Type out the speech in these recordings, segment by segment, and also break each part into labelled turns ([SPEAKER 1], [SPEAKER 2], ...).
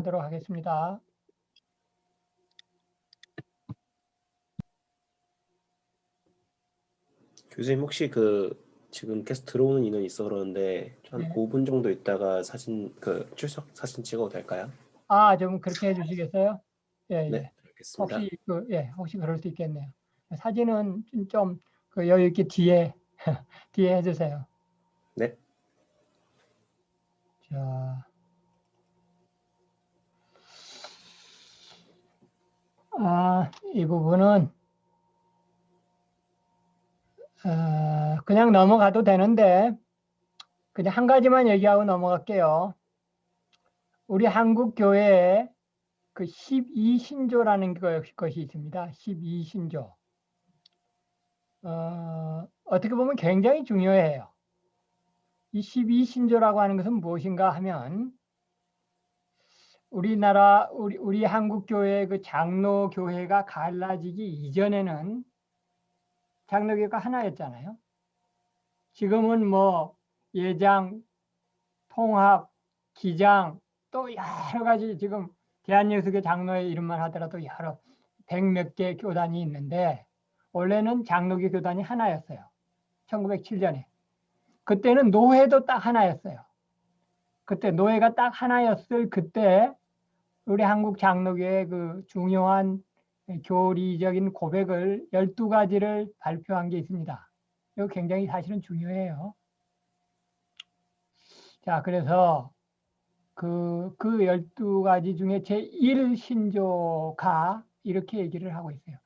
[SPEAKER 1] 하도록 하겠습니다.
[SPEAKER 2] 교수님 혹시 지금 계속 들어오는 인원이 있어 그러는데 한
[SPEAKER 1] 네.
[SPEAKER 2] 5분 정도 있다가 출석 사진 찍어도 될까요?
[SPEAKER 1] 좀 그렇게 해주시겠어요? 예,
[SPEAKER 2] 네,
[SPEAKER 1] 예.
[SPEAKER 2] 알겠습니다.
[SPEAKER 1] 혹시 그럴 수 있겠네요. 사진은 좀 여유 있게 뒤에, 뒤에 해주세요.
[SPEAKER 2] 네.
[SPEAKER 1] 자, 이 부분은, 그냥 넘어가도 되는데, 그냥 한 가지만 얘기하고 넘어갈게요. 우리 한국 교회에 그 12신조라는 것이 있습니다. 12신조. 어떻게 보면 굉장히 중요해요. 이 12신조라고 하는 것은 무엇인가 하면 우리 한국 교회 그 장로 교회가 갈라지기 이전에는 장로교회가 하나였잖아요. 지금은 뭐 예장, 통합, 기장 또 여러 가지 지금 대한예수교 장로의 이름만 하더라도 여러 100몇 개 교단이 있는데 원래는 장로교 교단이 하나였어요. 1907년에. 그때는 노회도 딱 하나였어요. 그때 노예가 딱 하나였을 그때 우리 한국 장로교의 그 중요한 교리적인 고백을 12가지를 발표한 게 있습니다. 이거 굉장히 사실은 중요해요. 자, 그래서 그 12가지 중에 제1신조가 이렇게 얘기를 하고 있어요.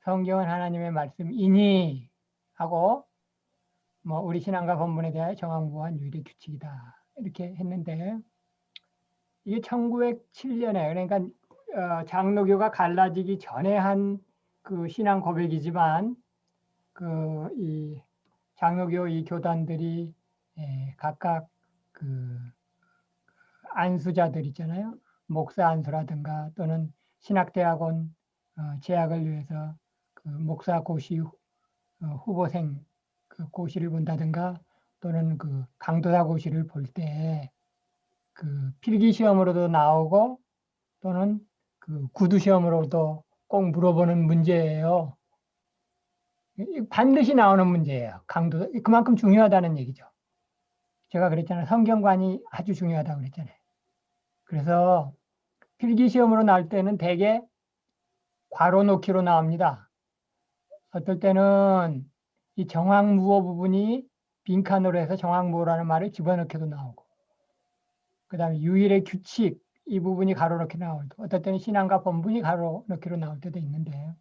[SPEAKER 1] 성경은 하나님의 말씀이니 하고 뭐 우리 신앙과 본문에 대하여 정황부한 유일의 규칙이다. 이렇게 했는데 이게 1907년에 그러니까 장로교가 갈라지기 전에 한 그 신앙 고백이지만 이 장로교 이 교단들이 각각 그 안수자들 있잖아요. 목사 안수라든가 또는 신학대학원 재학을 위해서 그 목사 고시 후보생 그 고시를 본다든가 또는 그 강도사 고시를 볼 때 그 필기 시험으로도 나오고 또는 그 구두 시험으로도 꼭 물어보는 문제예요. 반드시 나오는 문제예요. 강도 그만큼 중요하다는 얘기죠. 제가 그랬잖아요. 성경관이 아주 중요하다고 그랬잖아요. 그래서 필기 시험으로 나올 때는 대개 괄호 놓기로 나옵니다. 어떨 때는 이 정황무호 부분이 빈칸으로 해서 정황무호라는 말을 집어넣기도 나오고 그 다음에 유일의 규칙 이 부분이 가로 넣기 나올 때 어떨 때는 신앙과 본분이 가로 넣기로 나올 때도 있는데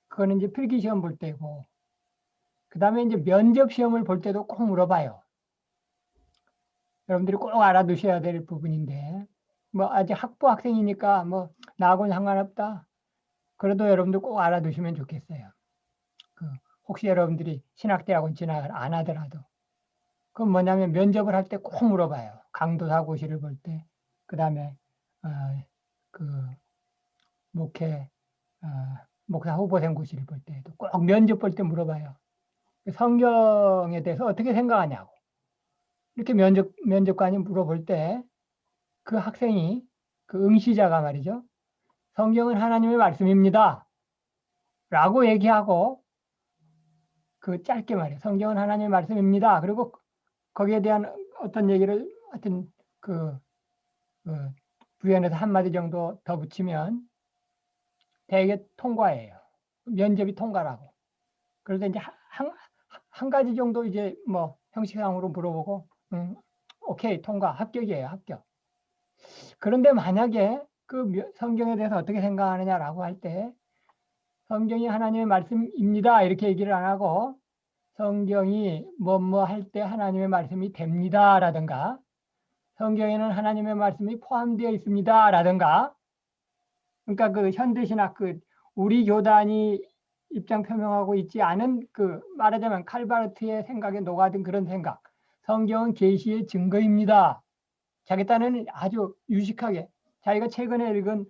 [SPEAKER 1] 그거는 이제 필기 시험 볼 때고 그 다음에 이제 면접 시험을 볼 때도 꼭 물어봐요. 여러분들이 꼭 알아두셔야 될 부분인데 뭐 아직 학부 학생이니까 뭐 나하고는 상관없다. 그래도 여러분들 꼭 알아두시면 좋겠어요. 혹시 여러분들이 신학대학원 진학을 안 하더라도 그건 뭐냐면 면접을 할 때 꼭 물어봐요. 강도사 고시를 볼 때, 그 다음에 그 목사 후보생 고시를 볼 때도 꼭 면접 볼 때 물어봐요. 성경에 대해서 어떻게 생각하냐고. 이렇게 면접관이 물어볼 때 그 학생이 그 응시자가 말이죠. 성경은 하나님의 말씀입니다. 라고 얘기하고 그 짧게 말해요. 성경은 하나님의 말씀입니다. 그리고 거기에 대한 어떤 얘기를 하여튼 그 부연해서 한마디 정도 더 붙이면 대개 통과예요. 면접이 통과라고. 그래서 이제 한 가지 정도 이제 뭐 형식상으로 물어보고 오케이 통과 합격이에요. 합격. 그런데 만약에 그 성경에 대해서 어떻게 생각하느냐라고 할 때 성경이 하나님의 말씀입니다. 이렇게 얘기를 안 하고 성경이 뭐뭐 할 때 하나님의 말씀이 됩니다라든가 성경에는 하나님의 말씀이 포함되어 있습니다라든가 그러니까 그 현대신학 우리 교단이 입장 표명하고 있지 않은 말하자면 칼바르트의 생각에 녹아든 그런 생각. 성경은 계시의 증거입니다. 자기 딴에는 아주 유식하게 자기가 최근에 읽은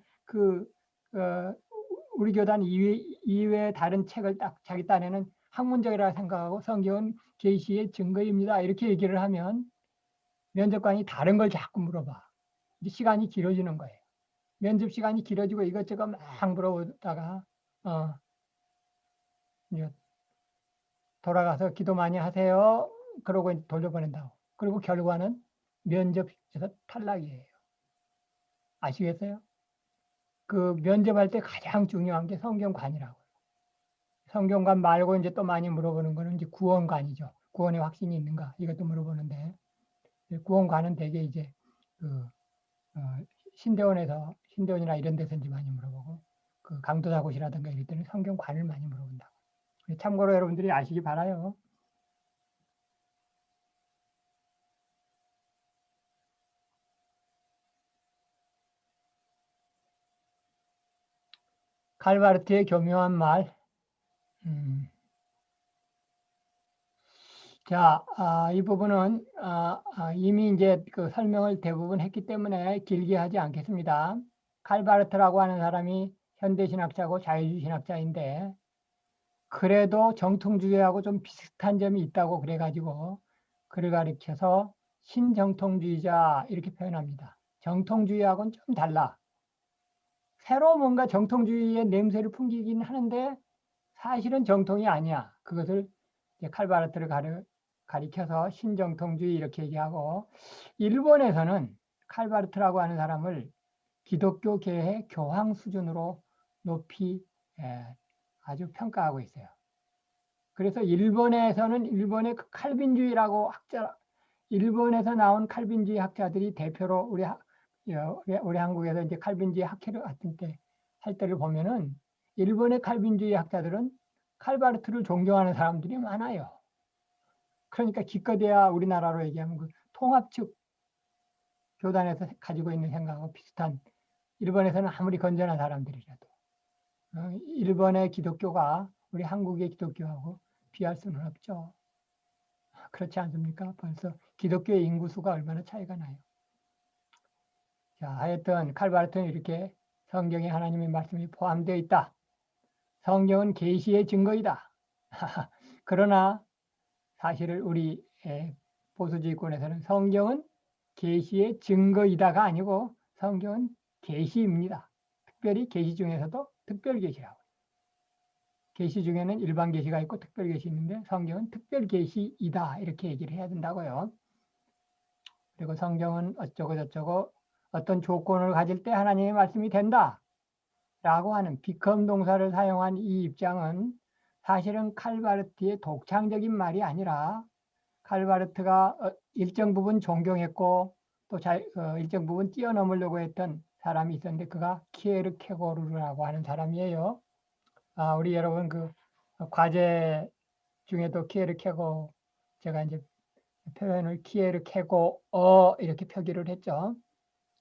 [SPEAKER 1] 우리 교단 이외의 다른 책을 딱 자기 딴에는 학문적이라고 생각하고 성경은 계시의 증거입니다. 이렇게 얘기를 하면 면접관이 다른 걸 자꾸 물어봐. 이제 시간이 길어지는 거예요. 면접 시간이 길어지고 이것저것 막 물어보다가 이제 돌아가서 기도 많이 하세요. 그러고 이제 돌려보낸다고. 그리고 결과는 면접에서 탈락이에요. 아시겠어요? 그 면접할 때 가장 중요한 게 성경관이라고. 성경관 말고 이제 또 많이 물어보는 거는 이제 구원관이죠. 구원의 확신이 있는가 이것도 물어보는데 구원관은 되게 이제 그 신대원이나 이런 데서 이제 많이 물어보고 그 강도사고시라든가 이럴 때는 성경관을 많이 물어본다고. 참고로 여러분들이 아시기 바라요. 칼바르트의 교묘한 말. 자, 이 부분은 이미 이제 그 설명을 대부분 했기 때문에 길게 하지 않겠습니다. 칼바르트라고 하는 사람이 현대신학자고 자유주의신학자인데 그래도 정통주의하고 좀 비슷한 점이 있다고 그래가지고 그를 가리켜서 신정통주의자 이렇게 표현합니다. 정통주의하고는 좀 달라. 새로 뭔가 정통주의의 냄새를 풍기긴 하는데 사실은 정통이 아니야. 그것을 이제 칼바르트를 가리켜서 신정통주의 이렇게 얘기하고 일본에서는 칼바르트라고 하는 사람을 기독교계의 교황 수준으로 높이 아주 평가하고 있어요. 그래서 일본에서는 일본의 그 칼빈주의라고 일본에서 나온 칼빈주의 학자들이 대표로 우리 한국에서 이제 칼빈주의 학회를 같은 때 할 때를 보면은 일본의 칼빈주의 학자들은 칼바르트를 존경하는 사람들이 많아요. 그러니까 기껏해야 우리나라로 얘기하면 그 통합측 교단에서 가지고 있는 생각하고 비슷한 일본에서는 아무리 건전한 사람들이라도 일본의 기독교가 우리 한국의 기독교하고 비할 수는 없죠. 그렇지 않습니까? 벌써 기독교의 인구수가 얼마나 차이가 나요. 자, 하여튼 칼바르트는 이렇게 성경에 하나님의 말씀이 포함되어 있다. 성경은 계시의 증거이다. 그러나 사실을 우리 보수주의권에서는 성경은 계시의 증거이다가 아니고 성경은 계시입니다. 특별히 계시 중에서도 특별 계시라고. 계시 중에는 일반 계시가 있고 특별 계시 있는데 성경은 특별 계시이다 이렇게 얘기를 해야 된다고요. 그리고 성경은 어쩌고 저쩌고 어떤 조건을 가질 때 하나님의 말씀이 된다 라고 하는 become 동사를 사용한 이 입장은 사실은 칼바르트의 독창적인 말이 아니라 칼바르트가 일정 부분 존경했고 또 일정 부분 뛰어넘으려고 했던 사람이 있었는데 그가 키에르케고르라고 하는 사람이에요. 우리 여러분 그 과제 중에도 키에르케고 제가 이제 표현을 키에르케고 이렇게 표기를 했죠.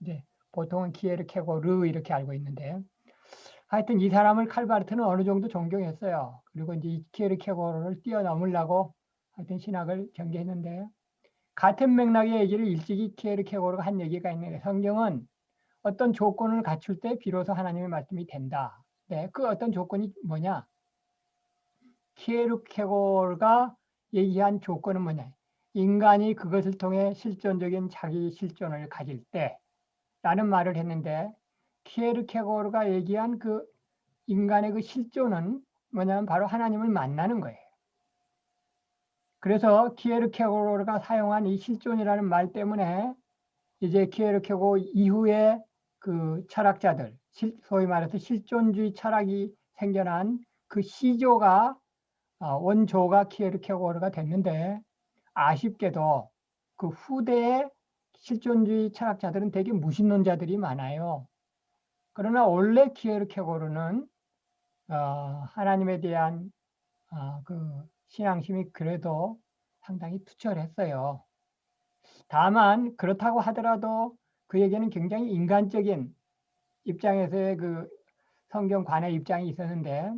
[SPEAKER 1] 이제 보통은 키에르케고르 이렇게 알고 있는데 하여튼 이 사람을 칼바르트는 어느 정도 존경했어요. 그리고 이제 이 키에르케고르를 뛰어넘으려고 하여튼 신학을 전개했는데 같은 맥락의 얘기를 일찍이 키에르케고르가 한 얘기가 있는데 성경은 어떤 조건을 갖출 때 비로소 하나님의 말씀이 된다. 네, 그 어떤 조건이 뭐냐? 키에르케고르가 얘기한 조건은 뭐냐? 인간이 그것을 통해 실존적인 자기 실존을 가질 때라는 말을 했는데 키에르케고르가 얘기한 그 인간의 그 실존은 뭐냐면 바로 하나님을 만나는 거예요. 그래서 키에르케고르가 사용한 이 실존이라는 말 때문에 이제 키에르케고 이후에 그 철학자들, 소위 말해서 실존주의 철학이 생겨난 그 시조가 원조가 키에르케고르가 됐는데 아쉽게도 그 후대의 실존주의 철학자들은 되게 무신론자들이 많아요. 그러나 원래 키에르케고르는 하나님에 대한 그 신앙심이 그래도 상당히 투철했어요. 다만 그렇다고 하더라도 그에게는 굉장히 인간적인 입장에서의 그 성경관의 입장이 있었는데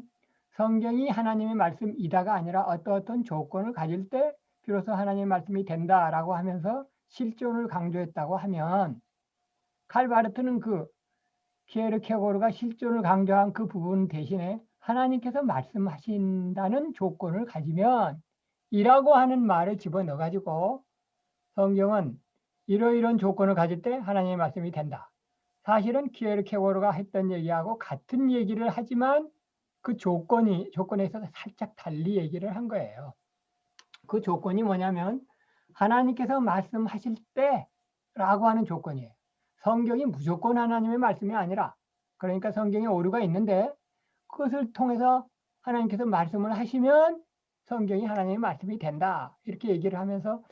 [SPEAKER 1] 성경이 하나님의 말씀이다가 아니라 어떤 조건을 가질 때 비로소 하나님의 말씀이 된다라고 하면서 실존을 강조했다고 하면 칼바르트는 그 키에르케고르가 실존을 강조한 그 부분 대신에 하나님께서 말씀하신다는 조건을 가지면 이라고 하는 말을 집어넣어 가지고 성경은 이러이러한 조건을 가질 때 하나님의 말씀이 된다. 사실은 키에르케고르가 했던 얘기하고 같은 얘기를 하지만 그 조건에 있어서 살짝 달리 얘기를 한 거예요. 그 조건이 뭐냐면 하나님께서 말씀하실 때라고 하는 조건이에요. 성경이 무조건 하나님의 말씀이 아니라, 그러니까 성경에 오류가 있는데 그것을 통해서 하나님께서 말씀을 하시면 성경이 하나님의 말씀이 된다. 이렇게 얘기를 하면서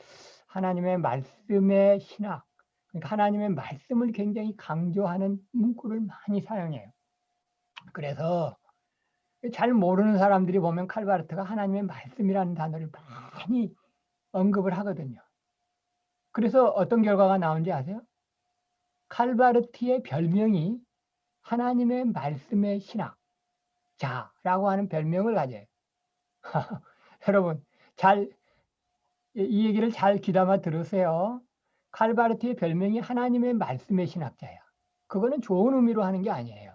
[SPEAKER 1] 하나님의 말씀의 신학, 그러니까 하나님의 말씀을 굉장히 강조하는 문구를 많이 사용해요. 그래서 잘 모르는 사람들이 보면 칼바르트가 하나님의 말씀이라는 단어를 많이 언급을 하거든요. 그래서 어떤 결과가 나온지 아세요? 칼바르트의 별명이 하나님의 말씀의 신학자라고 하는 별명을 가져요. 여러분, 이 얘기를 잘 귀담아 들으세요. 칼바르트의 별명이 하나님의 말씀의 신학자야. 그거는 좋은 의미로 하는 게 아니에요.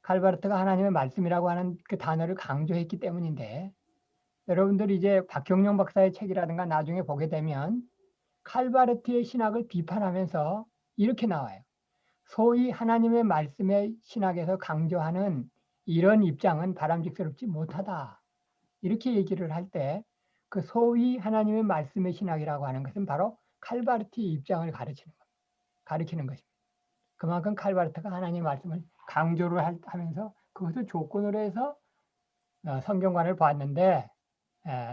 [SPEAKER 1] 칼바르트가 하나님의 말씀이라고 하는 그 단어를 강조했기 때문인데, 여러분들 이제 박경영 박사의 책이라든가 나중에 보게 되면 칼바르트의 신학을 비판하면서 이렇게 나와요. 소위 하나님의 말씀의 신학에서 강조하는 이런 입장은 바람직스럽지 못하다. 이렇게 얘기를 할 때 그 소위 하나님의 말씀의 신학이라고 하는 것은 바로 칼바르트의 입장을 가리키는 것입니다. 그만큼 칼바르트가 하나님의 말씀을 강조를 하면서 그것을 조건으로 해서 성경관을 보았는데,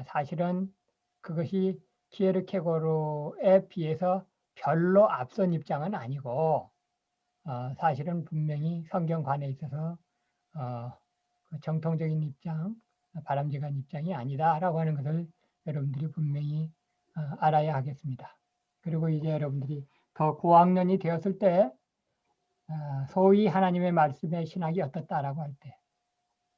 [SPEAKER 1] 사실은 그것이 키에르케고르에 비해서 별로 앞선 입장은 아니고, 사실은 분명히 성경관에 있어서 그 정통적인 입장, 바람직한 입장이 아니다라고 하는 것을 여러분들이 분명히 알아야 하겠습니다. 그리고 이제 여러분들이 더 고학년이 되었을 때 소위 하나님의 말씀의 신학이 어떻다라고 할 때,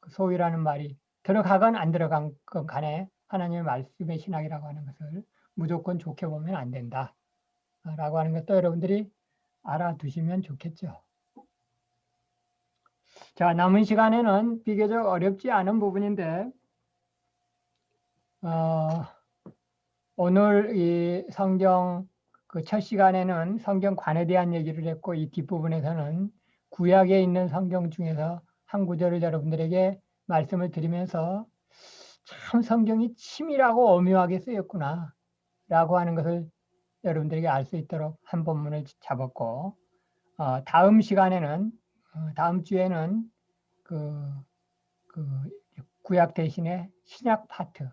[SPEAKER 1] 그 소위라는 말이 들어가건 안 들어간 건 간에 하나님의 말씀의 신학이라고 하는 것을 무조건 좋게 보면 안 된다라고 하는 것도 여러분들이 알아두시면 좋겠죠. 자, 남은 시간에는 비교적 어렵지 않은 부분인데, 오늘 이 성경 그 첫 시간에는 성경관에 대한 얘기를 했고, 이 뒷부분에서는 구약에 있는 성경 중에서 한 구절을 여러분들에게 말씀을 드리면서 참 성경이 치밀하고 오묘하게 쓰였구나 라고 하는 것을 여러분들에게 알 수 있도록 한 본문을 잡았고, 다음 시간에는 다음 주에는 그 구약 대신에 신약 파트,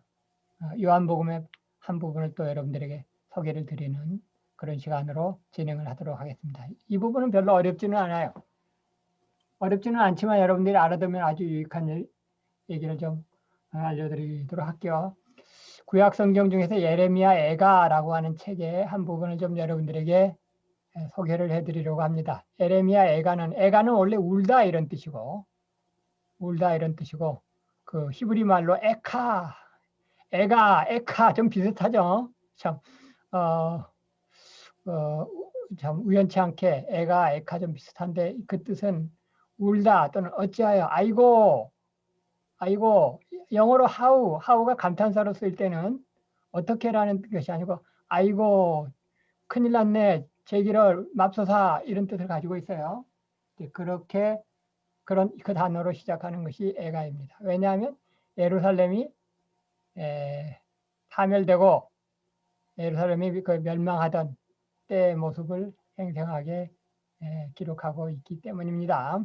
[SPEAKER 1] 요한복음의 한 부분을 또 여러분들에게 소개를 드리는 그런 시간으로 진행을 하도록 하겠습니다. 이 부분은 별로 어렵지는 않아요. 어렵지는 않지만 여러분들이 알아두면 아주 유익한 얘기를 좀 알려드리도록 할게요. 구약 성경 중에서 예레미야 애가라고 하는 책의 한 부분을 좀 여러분들에게 소개를 해드리려고 합니다. 예레미야 애가는 원래 울다 이런 뜻이고, 그 히브리 말로 에카 좀 비슷하죠. 참, 어, 참 우연치 않게 에카 좀 비슷한데 그 뜻은 울다 또는 어찌하여 아이고 영어로 how가 감탄사로 쓸 때는 어떻게라는 것이 아니고 아이고 큰일 났네 제기를 맙소사 이런 뜻을 가지고 있어요. 그렇게 그 단어로 시작하는 것이 에가입니다. 왜냐하면 예루살렘이 파멸되고 예루살렘이 그 멸망하던 때의 모습을 생생하게 기록하고 있기 때문입니다.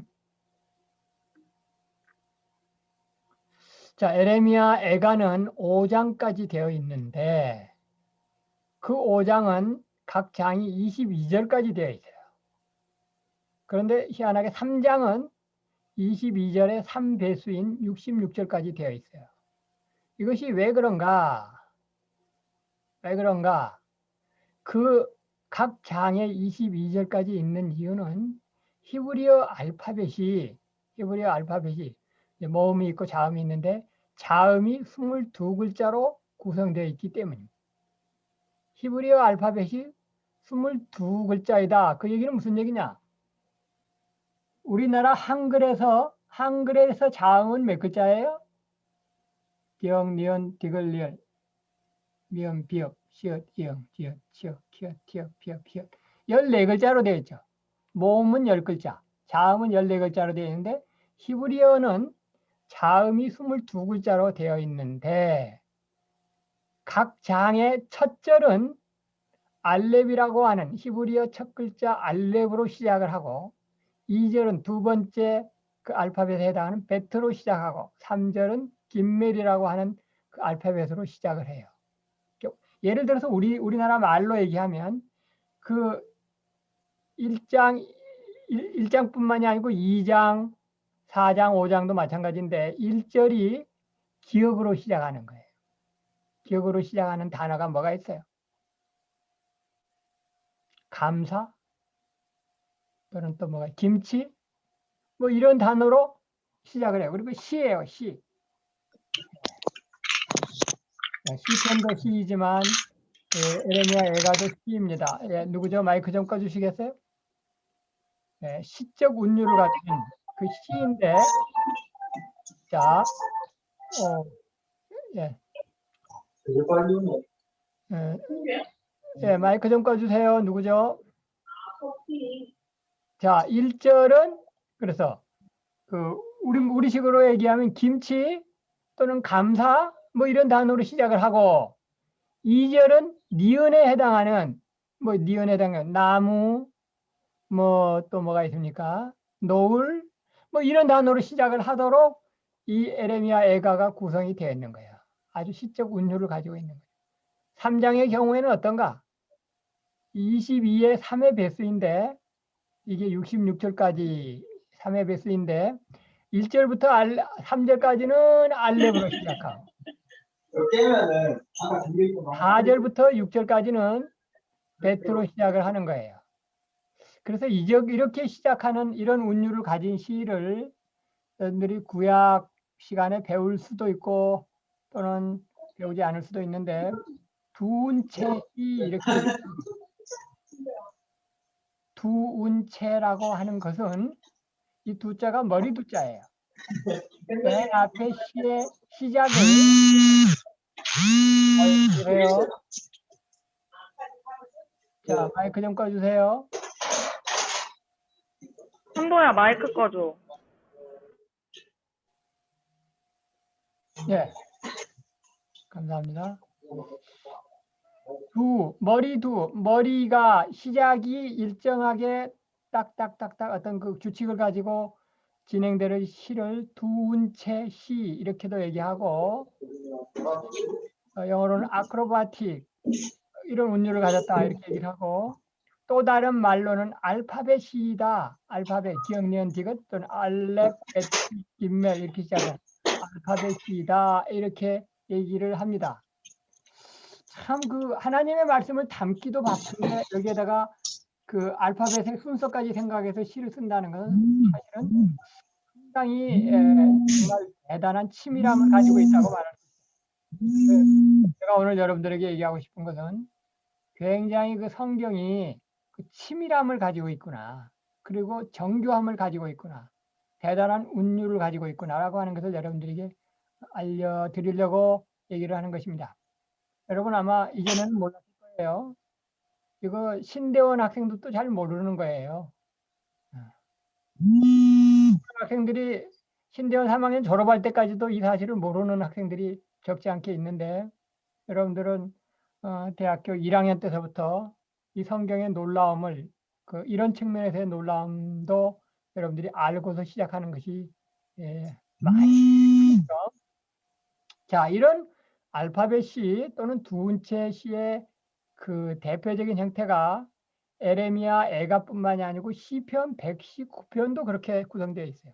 [SPEAKER 1] 자, 에레미야 애가는 5장까지 되어 있는데 그 5장은 각 장이 22절까지 되어 있어요. 그런데 희한하게 3장은 22절의 3배수인 66절까지 되어 있어요. 이것이 왜 그런가? 그 각 장에 22절까지 있는 이유는 히브리어 알파벳이 모음이 있고 자음이 있는데 자음이 22글자로 구성되어 있기 때문입니다. 히브리어 알파벳이 22글자이다. 그 얘기는 무슨 얘기냐? 우리나라 한글에서 자음은 몇 글자예요? 디엉, 니언, 디글, 리얼, 미음, 비읍, 시읒, 이응, 지읒, 치읒, 키읒, 티읒, 피읒, 피읒 14글자로 되어 있죠. 모음은 10글자, 자음은 14글자로 되어 있는데 히브리어는 자음이 22글자로 되어 있는데 각 장의 첫 절은 알렙이라고 하는 히브리어 첫 글자 알렙으로 시작을 하고 2절은 두 번째 그 알파벳에 해당하는 베트로 시작하고 3절은 김멜이라고 하는 그 알파벳으로 시작을 해요. 예를 들어서 우리나라 말로 얘기하면 그 1장뿐만이 아니고 2장, 4장, 5장도 마찬가지인데 1절이 기억으로 시작하는 거예요. 기억으로 시작하는 단어가 뭐가 있어요? 감사 또는 또 뭐가 김치 뭐 이런 단어로 시작을 해요. 그리고 시예요. 시. 시편도 시이지만 에레미야 애가도 시입니다. 누구죠? 마이크 좀 꺼주시겠어요? 시적 운율을 가진 그 시인데 자, 예, 마이크 좀 꺼주세요. 누구죠? 자, 1절은 그래서 그 우리식으로 얘기하면 김치 또는 감사 뭐 이런 단어로 시작을 하고 2절은 니은에 해당하는 뭐 니은에 해당하는 나무 뭐 또 뭐가 있습니까? 노을 뭐 이런 단어로 시작을 하도록 이 에레미야 애가가 구성이 되어 있는 거예요. 아주 시적 운율을 가지고 있는 거예요. 3장의 경우에는 어떤가? 22의 3의 배수인데 이게 66절까지 3의 배수인데 1절부터 3절까지는 알렙으로 시작하고 4절부터 6절까지는 베트로 시작을 하는 거예요. 그래서 이렇게 시작하는 이런 운율을 가진 시를 여러분들이 구약 시간에 배울 수도 있고 또는 배우지 않을 수도 있는데 두운체 시 이렇게 두운체라고 하는 것은 이 두자가 머리 두자예요. 맨 앞에 시의 시작을 그래요. 자, 마이크 좀 꺼주세요.
[SPEAKER 3] 한도야 마이크 꺼줘.
[SPEAKER 1] 예, 감사합니다. 머리가 시작이 일정하게 딱딱딱딱 어떤 그 규칙을 가지고 진행되는 시를 두운체 시 이렇게도 얘기하고 영어로는 아크로바틱 이런 운율을 가졌다 이렇게 얘기를 하고 또 다른 말로는 알파벳 시이다. 알파벳 기억, 니은, 디귿 또는 알렙, 베트, 김멜 이렇게 시작해서 알파벳 시이다 이렇게 얘기를 합니다. 참 그 하나님의 말씀을 담기도 바쁜데 여기에다가 그 알파벳의 순서까지 생각해서 시를 쓴다는 것은 사실은 상당히 정말 대단한 치밀함을 가지고 있다고 말할 수 있어요. 제가 오늘 여러분들에게 얘기하고 싶은 것은 굉장히 그 성경이 그 치밀함을 가지고 있구나. 그리고 정교함을 가지고 있구나. 대단한 운율을 가지고 있구나라고 하는 것을 여러분들에게 알려드리려고 얘기를 하는 것입니다. 여러분 아마 이제는 몰랐을 거예요. 이거 신대원 학생들도 잘 모르는 거예요. 학생들이 신대원 3학년 졸업할 때까지도 이 사실을 모르는 학생들이 적지 않게 있는데 여러분들은 대학교 1학년 때서부터 이 성경의 놀라움을 이런 측면에서의 놀라움도 여러분들이 알고서 시작하는 것이 많이 있죠. 자, 이런 알파벳 시 또는 두운체 시의 그 대표적인 형태가 에레미야 애가뿐만이 아니고 시편 119편도 그렇게 구성되어 있어요.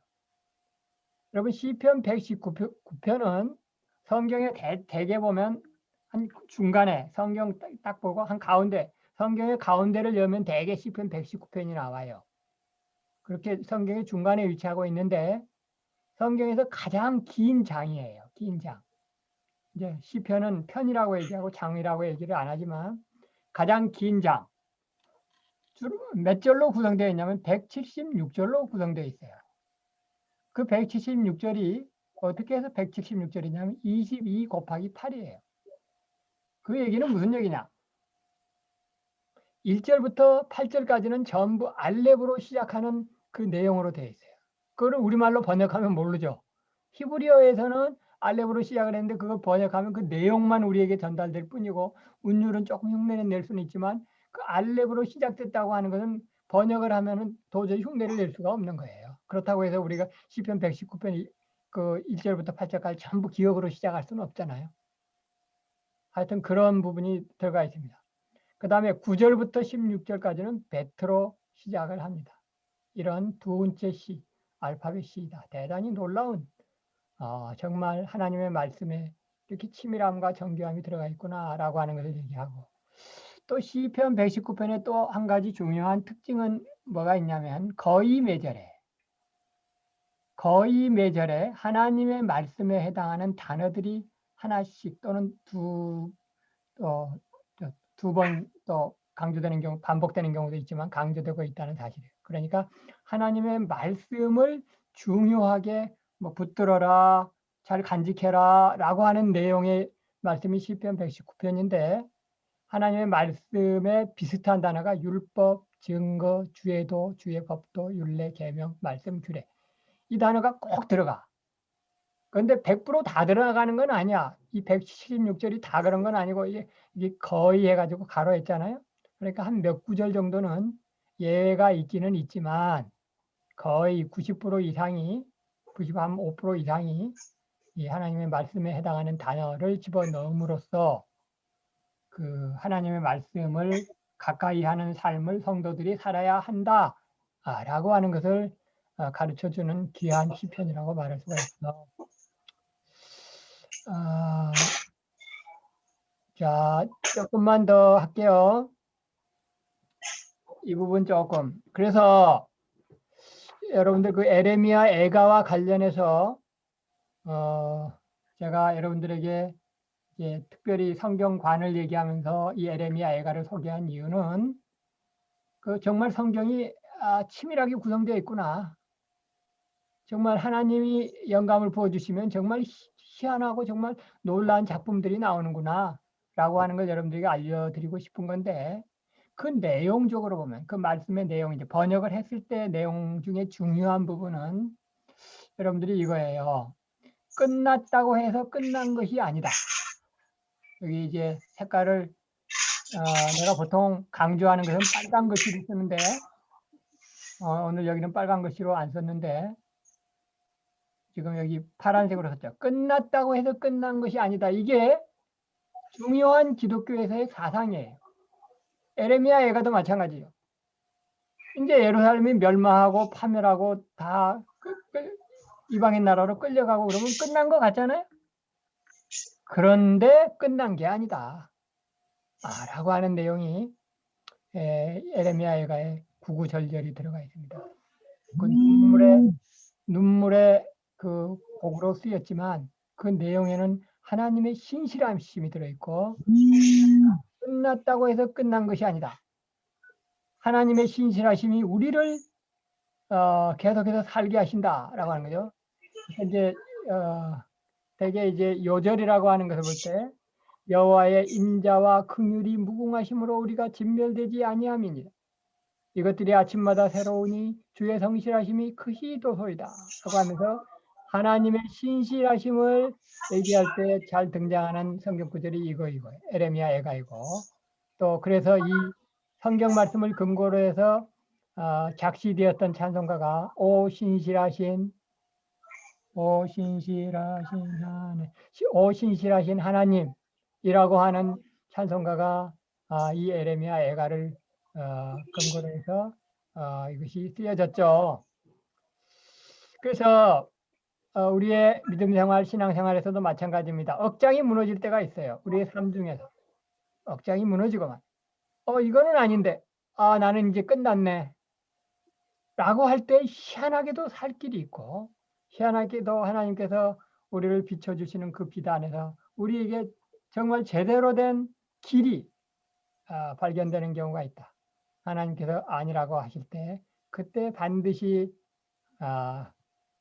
[SPEAKER 1] 여러분 시편 119편은 성경에 대개 보면 한 중간에 성경 딱 보고 한 가운데 성경의 가운데를 열면 대개 시편 119편이 나와요. 그렇게 성경의 중간에 위치하고 있는데 성경에서 가장 긴 장이에요. 긴 장. 이제 시편은 편이라고 얘기하고 장이라고 얘기를 안 하지만 가장 긴 장. 주로 몇 절로 구성되어 있냐면 176절로 구성되어 있어요. 그 176절이 어떻게 해서 176절이냐면 22 곱하기 8이에요. 그 얘기는 무슨 얘기냐? 1절부터 8절까지는 전부 알렙으로 시작하는 그 내용으로 되어 있어요. 그거를 우리말로 번역하면 모르죠. 히브리어에서는 알렙으로 시작을 했는데 그걸 번역하면 그 내용만 우리에게 전달될 뿐이고 운율은 조금 흉내를 낼 수는 있지만 그 알렙으로 시작됐다고 하는 것은 번역을 하면은 도저히 흉내를 낼 수가 없는 거예요. 그렇다고 해서 우리가 시편 119편 그 1절부터 8절까지 전부 기억으로 시작할 수는 없잖아요. 하여튼 그런 부분이 들어가 있습니다. 그 다음에 9절부터 16절까지는 베트로 시작을 합니다. 이런 두 번째 시, 알파벳 시이다. 대단히 놀라운 정말 하나님의 말씀에 이렇게 치밀함과 정교함이 들어가 있구나라고 하는 것을 얘기하고 또 시편 119편에 또 한 가지 중요한 특징은 뭐가 있냐면 거의 매절에 하나님의 말씀에 해당하는 단어들이 하나씩 또는 두 번 또 강조되는 경우, 반복되는 경우도 있지만 강조되고 있다는 사실이에요. 그러니까 하나님의 말씀을 중요하게 뭐 붙들어라, 잘 간직해라 라고 하는 내용의 말씀이 시편 119편인데 하나님의 말씀에 비슷한 단어가 율법, 증거, 주의도, 주의 법도, 율례, 계명, 말씀, 규례. 이 단어가 꼭 들어가. 그런데 100%다 들어가는 건 아니야. 이 176절이 다 그런 건 아니고 이게 거의 해가지고 가로했잖아요. 그러니까 한 몇 구절 정도는 예외가 있기는 있지만 거의 90% 이상이 95% 이상이 이 하나님의 말씀에 해당하는 단어를 집어넣음으로써 그 하나님의 말씀을 가까이 하는 삶을 성도들이 살아야 한다라고 하는 것을 가르쳐주는 귀한 시편이라고 말할 수가 있어. 자, 조금만 더 할게요. 이 부분 조금. 그래서 여러분들 그 에레미야 애가와 관련해서 제가 여러분들에게 이제 특별히 성경관을 얘기하면서 이 에레미야 애가를 소개한 이유는 그 정말 성경이 치밀하게 구성되어 있구나. 정말 하나님이 영감을 부어주시면 정말 희한하고 정말 놀라운 작품들이 나오는구나 라고 하는 걸 여러분들에게 알려드리고 싶은 건데 그 내용적으로 보면 그 말씀의 내용 이제 번역을 했을 때 내용 중에 중요한 부분은 여러분들이 이거예요. 끝났다고 해서 끝난 것이 아니다. 여기 이제 색깔을 내가 보통 강조하는 것은 빨간 글씨를 쓰는데 오늘 여기는 빨간 글씨로 안 썼는데 지금 여기 파란색으로 썼죠. 끝났다고 해서 끝난 것이 아니다. 이게 중요한 기독교에서의 사상이에요. 에레미야 애가도 마찬가지예요. 이제 예루살렘이 멸망하고 파멸하고 다 이방인 나라로 끌려가고 그러면 끝난 것 같잖아요. 그런데 끝난 게 아니다. 라고 하는 내용이 에레미야 애가의 구구절절이 들어가 있습니다. 그 눈물의 그 곡으로 쓰였지만 그 내용에는 하나님의 신실하심이 들어있고 끝났다고 해서 끝난 것이 아니다. 하나님의 신실하심이 우리를 계속해서 살게 하신다라고 하는 거죠. 이제 대개 이제 요절이라고 하는 것을 볼 때 여호와의 인자와 긍휼이 무궁하심으로 우리가 진멸되지 아니함이니라. 이것들이 아침마다 새로우니 주의 성실하심이 크시도소이다 라고 하면서 하나님의 신실하심을 얘기할 때 잘 등장하는 성경 구절이 이거예요. 에레미야 애가이고 또 그래서 이 성경 말씀을 근거로 해서 작시되었던 찬송가가 오 신실하신 하나님이라고 하는 찬송가가 이 에레미야 애가를 근거로 해서 이것이 쓰여졌죠. 그래서 우리의 믿음 생활, 신앙 생활에서도 마찬가지입니다. 억장이 무너질 때가 있어요. 우리의 삶 중에서. 억장이 무너지고만. 이거는 아닌데. 나는 이제 끝났네. 라고 할 때 희한하게도 살 길이 있고 희한하게도 하나님께서 우리를 비춰주시는 그 빛 안에서 우리에게 정말 제대로 된 길이 발견되는 경우가 있다. 하나님께서 아니라고 하실 때 그때 반드시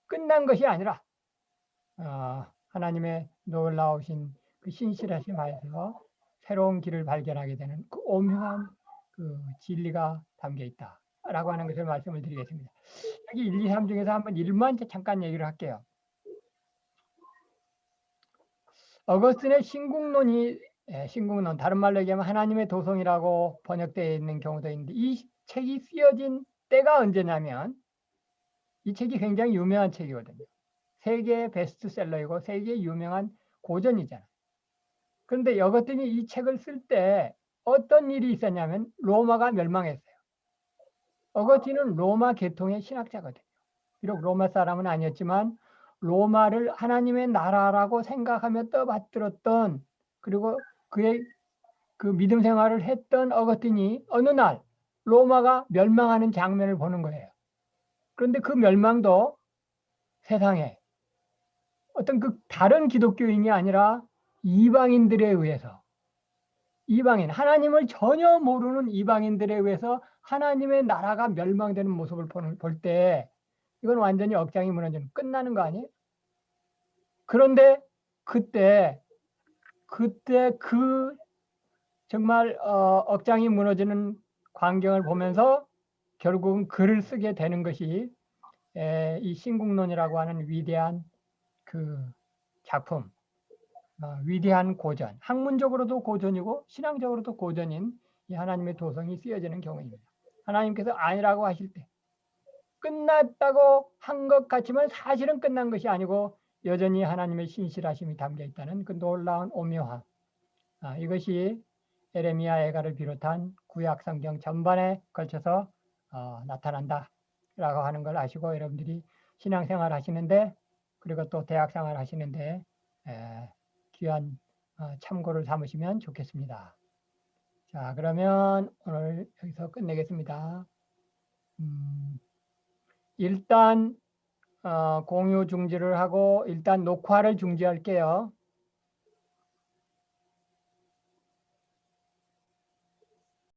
[SPEAKER 1] 끝난 것이 아니라 하나님의 놀라우신 그 신실하심 하에서 새로운 길을 발견하게 되는 그 오묘한 그 진리가 담겨 있다라고 하는 것을 말씀을 드리겠습니다. 여기 1, 2, 3 중에서 한번 1만 잠깐 얘기를 할게요. 어거스틴의 신국론이 신국론, 다른 말로 얘기하면 하나님의 도성이라고 번역되어 있는 경우도 있는데, 이 책이 쓰여진 때가 언제냐면, 이 책이 굉장히 유명한 책이거든요. 세계 베스트셀러이고 세계 유명한 고전이잖아요. 그런데 어거스틴이 이 책을 쓸 때 어떤 일이 있었냐면 로마가 멸망했어요. 어거스틴은 로마 계통의 신학자거든요. 비록 로마 사람은 아니었지만 로마를 하나님의 나라라고 생각하며 떠받들었던, 그리고 그의 그 믿음 생활을 했던 어거스틴이 어느 날 로마가 멸망하는 장면을 보는 거예요. 그런데 그 멸망도 세상에 어떤 그 다른 기독교인이 아니라 이방인들에 의해서, 이방인, 하나님을 전혀 모르는 이방인들에 의해서 하나님의 나라가 멸망되는 모습을 볼 때 이건 완전히 억장이 무너지는, 끝나는 거 아니에요? 그런데 그때 그 정말 억장이 무너지는 광경을 보면서 결국은 글을 쓰게 되는 것이 이 신국론이라고 하는 위대한 그 작품, 위대한 고전, 학문적으로도 고전이고 신앙적으로도 고전인 이 하나님의 도성이 쓰여지는 경우입니다. 하나님께서 아니라고 하실 때 끝났다고 한 것 같지만 사실은 끝난 것이 아니고 여전히 하나님의 신실하심이 담겨 있다는 그 놀라운 오묘함, 이것이 에레미야, 에가를 비롯한 구약 성경 전반에 걸쳐서 나타난다라고 하는 걸 아시고, 여러분들이 신앙생활 하시는데, 그리고 또 대학생활 하시는데 귀한 참고를 삼으시면 좋겠습니다. 자, 그러면 오늘 여기서 끝내겠습니다. 일단 공유 중지를 하고 일단 녹화를 중지할게요.